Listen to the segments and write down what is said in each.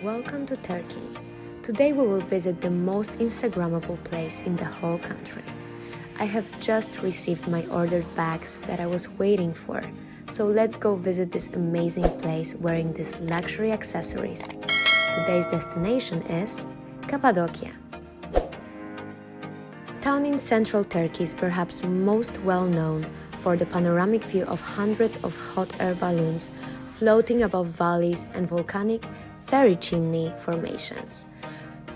welcome to Turkey. Today we will visit the most Instagrammable place in the whole country. I have just received my ordered bags that I was waiting for, so let's go visit this amazing place wearing these luxury accessories. Today's destination is Cappadocia. Town in central Turkey is perhaps most well known for the panoramic view of hundreds of hot air balloons floating above valleys and volcanic fairy chimney formations.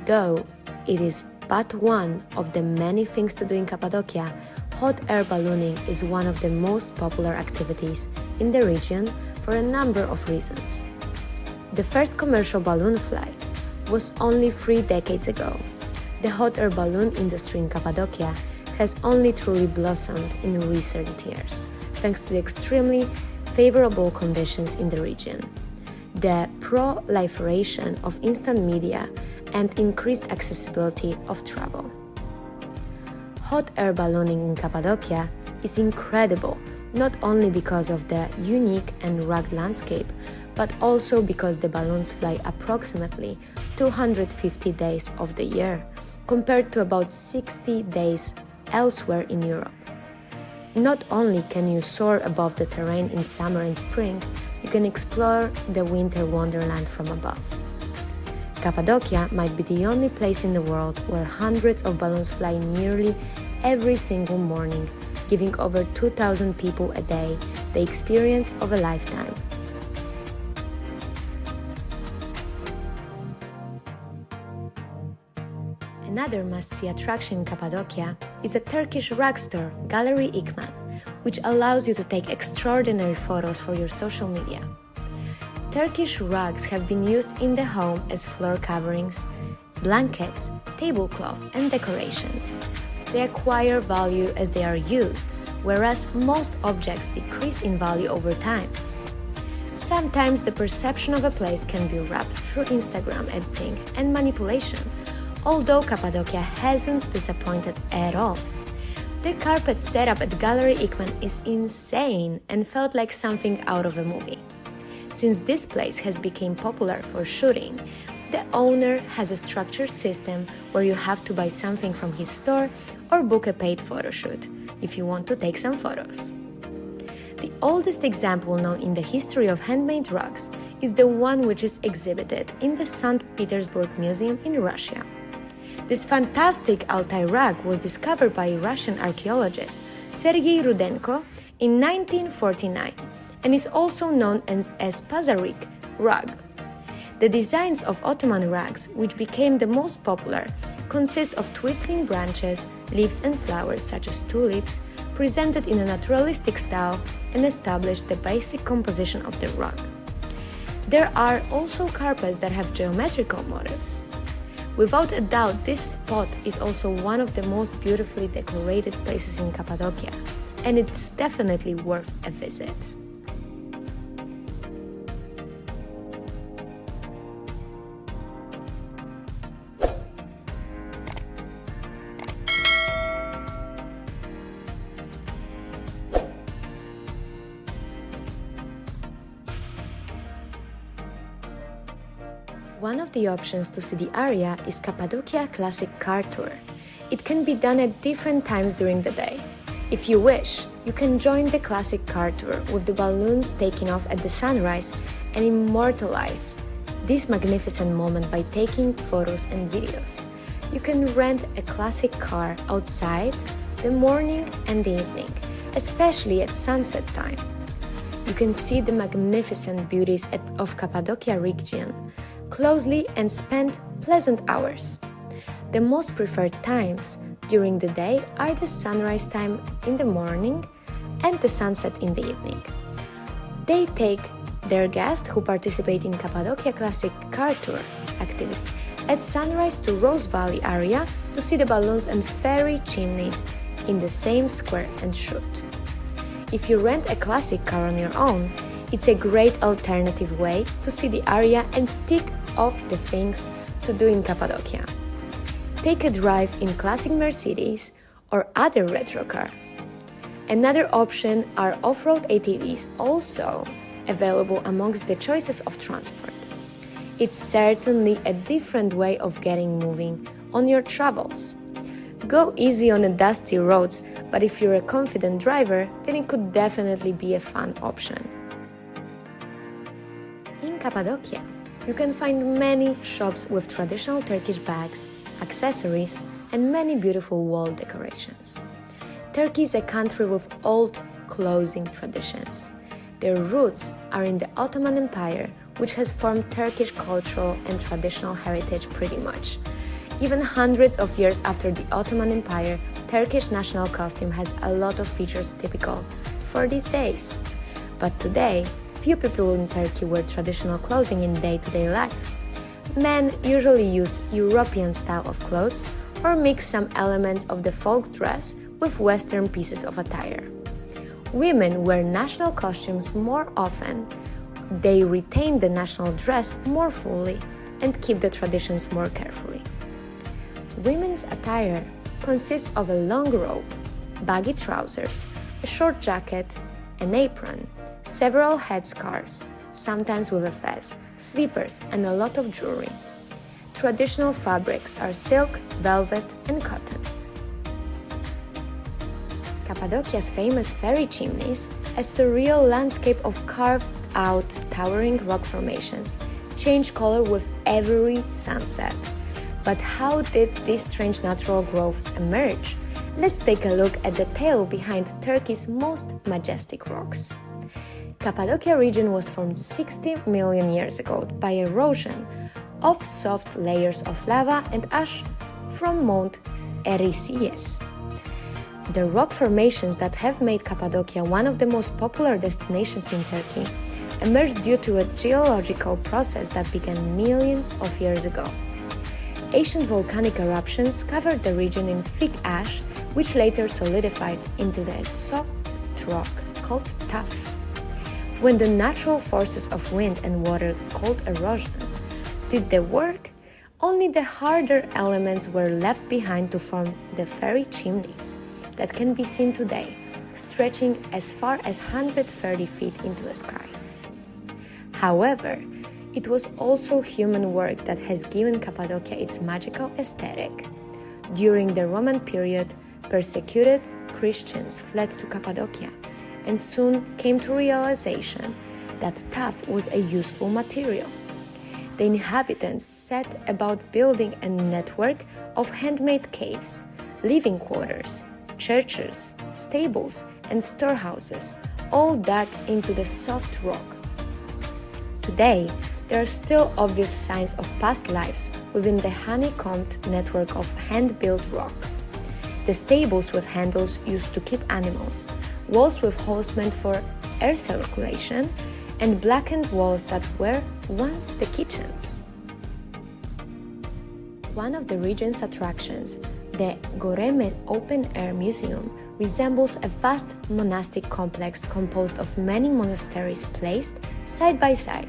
Though it is but one of the many things to do in Cappadocia, hot air ballooning is one of the most popular activities in the region for a number of reasons. The first commercial balloon flight was only 3 decades ago. The hot air balloon industry in Cappadocia has only truly blossomed in recent years, thanks to the extremely favorable conditions in the region, the proliferation of instant media, and increased accessibility of travel. Hot air ballooning in Cappadocia is incredible not only because of the unique and rugged landscape, but also because the balloons fly approximately 250 days of the year, compared to about 60 days elsewhere in Europe. Not only can you soar above the terrain in summer and spring, you can explore the winter wonderland from above. Cappadocia might be the only place in the world where hundreds of balloons fly nearly every single morning, giving over 2,000 people a day the experience of a lifetime. Another must-see attraction in Cappadocia is a Turkish Rockstar, Gallery Ikman, which allows you to take extraordinary photos for your social media. Turkish rugs have been used in the home as floor coverings, blankets, tablecloth, and decorations. They acquire value as they are used, whereas most objects decrease in value over time. Sometimes the perception of a place can be wrapped through Instagram editing and manipulation, although Cappadocia hasn't disappointed at all. The carpet setup at Gallery Ikman is insane and felt like something out of a movie. Since this place has become popular for shooting, the owner has a structured system where you have to buy something from his store or book a paid photo shoot if you want to take some photos. The oldest example known in the history of handmade rugs is the one which is exhibited in the St. Petersburg Museum in Russia. This fantastic Altai rug was discovered by Russian archaeologist Sergei Rudenko in 1949 and is also known as Pazarik rug. The designs of Ottoman rugs, which became the most popular, consist of twisting branches, leaves and flowers such as tulips, presented in a naturalistic style and establish the basic composition of the rug. There are also carpets that have geometrical motifs. Without a doubt, this spot is also one of the most beautifully decorated places in Cappadocia, and it's definitely worth a visit. One of the options to see the area is Cappadocia Classic Car Tour. It can be done at different times during the day. If you wish, you can join the Classic Car Tour with the balloons taking off at the sunrise and immortalize this magnificent moment by taking photos and videos. You can rent a classic car outside the morning and the evening, especially at sunset time. You can see the magnificent beauties of Cappadocia region closely and spend pleasant hours. The most preferred times during the day are the sunrise time in the morning and the sunset in the evening. They take their guests who participate in Cappadocia Classic Car Tour activity at sunrise to Rose Valley area to see the balloons and fairy chimneys in the same square and shoot. If you rent a classic car on your own, it's a great alternative way to see the area and tick off the things to do in Cappadocia. Take a drive in classic Mercedes or other retro car. Another option are off-road ATVs, also available amongst the choices of transport. It's certainly a different way of getting moving on your travels. Go easy on the dusty roads, but if you're a confident driver, then it could definitely be a fun option. In Cappadocia, you can find many shops with traditional Turkish bags, accessories, and many beautiful wall decorations. Turkey is a country with old clothing traditions. Their roots are in the Ottoman Empire, which has formed Turkish cultural and traditional heritage pretty much. Even hundreds of years after the Ottoman Empire, Turkish national costume has a lot of features typical for these days. But today, few people in Turkey wear traditional clothing in day-to-day life. Men usually use European style of clothes or mix some elements of the folk dress with Western pieces of attire. Women wear national costumes more often. They retain the national dress more fully and keep the traditions more carefully. Women's attire consists of a long robe, baggy trousers, a short jacket, an apron, several headscarves, sometimes with a fez, slippers, and a lot of jewelry. Traditional fabrics are silk, velvet, and cotton. Cappadocia's famous fairy chimneys, a surreal landscape of carved-out towering rock formations, change color with every sunset. But how did these strange natural growths emerge? Let's take a look at the tale behind Turkey's most majestic rocks. Cappadocia region was formed 60 million years ago by erosion of soft layers of lava and ash from Mount Erciyes. The rock formations that have made Cappadocia one of the most popular destinations in Turkey emerged due to a geological process that began millions of years ago. Ancient volcanic eruptions covered the region in thick ash, which later solidified into the soft rock called tuff. When the natural forces of wind and water, called erosion, did the work, only the harder elements were left behind to form the fairy chimneys that can be seen today, stretching as far as 130 feet into the sky. However, it was also human work that has given Cappadocia its magical aesthetic. During the Roman period, persecuted Christians fled to Cappadocia and soon came to realization that tuff was a useful material. The inhabitants set about building a network of handmade caves, living quarters, churches, stables, and storehouses, all dug into the soft rock. Today, there are still obvious signs of past lives within the honeycombed network of hand-built rock. The stables with handles used to keep animals, walls with holes meant for air circulation, and blackened walls that were once the kitchens. One of the region's attractions, the Göreme Open Air Museum, resembles a vast monastic complex composed of many monasteries placed side by side,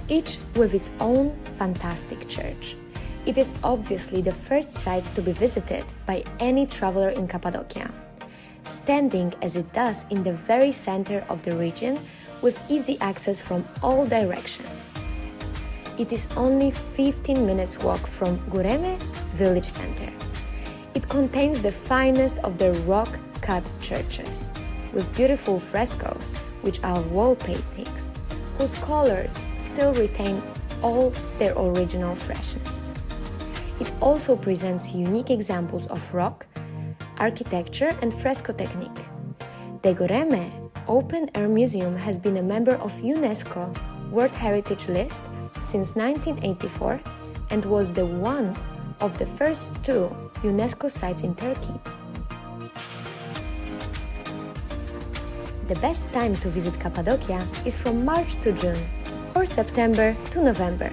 each with its own fantastic church. It is obviously the first site to be visited by any traveler in Cappadocia, standing as it does in the very center of the region with easy access from all directions. It is only 15 minutes walk from Göreme village center. It contains the finest of the rock-cut churches, with beautiful frescoes, which are wall paintings, whose colors still retain all their original freshness. It also presents unique examples of rock, architecture, and fresco technique. The Göreme Open Air Museum has been a member of UNESCO World Heritage List since 1984 and was the one of the first two UNESCO sites in Turkey. The best time to visit Cappadocia is from March to June or September to November,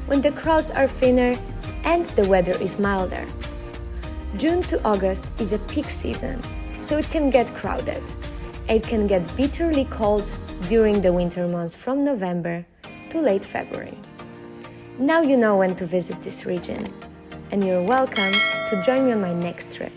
when the crowds are thinner and the weather is milder. June to August is a peak season, so it can get crowded. It can get bitterly cold during the winter months from November to late February. Now you know when to visit this region, and you're welcome to join me on my next trip.